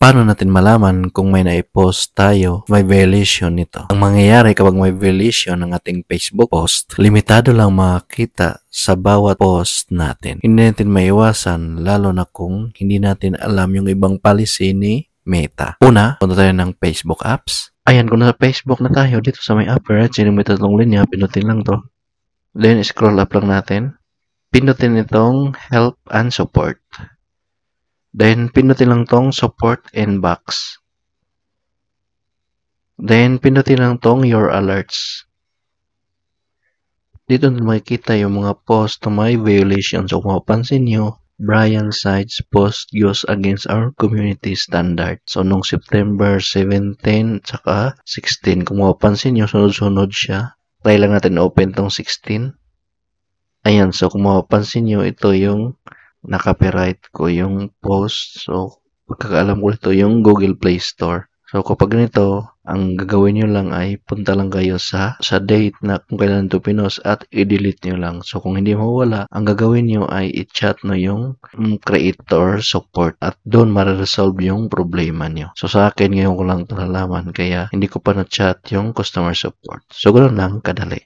Paano natin malaman kung may na-post tayo, may violation nito? Ang mangyayari kapag may violation ng ating Facebook post, limitado lang makita sa bawat post natin. Hindi natin maiwasan, lalo na kung hindi natin alam yung ibang policy ni Meta. Una, punta tayo ng Facebook apps. Ayan, kung nasa Facebook na tayo, dito sa may upper right, may tatlong linya, pinutin lang to. Then, scroll up lang natin. Pinutin itong help and support. Then, pinutin lang tong support inbox. Then, pinutin lang tong your alerts. Dito na makikita yung mga post na may violation. So, kung mapapansin nyo, Brian Sides post goes against our community standard. So, nung September 17 tsaka 16, kung mapapansin nyo, sunod-sunod siya. Try lang natin open tong 16. Ayan, so kung mapapansin nyo, ito yung na-copyright ko yung post. So, pagkakaalam ko ito yung Google Play Store. So, kapag ganito, ang gagawin nyo lang ay punta lang kayo sa date na kung kailan ito pinost at i-delete nyo lang. So, kung hindi mawala, ang gagawin nyo ay i-chat no yung creator support at doon ma-resolve yung problema nyo. So, sa akin, ngayon ko lang ito nalaman kaya hindi ko pa na-chat yung customer support. So, ganoon lang kadali.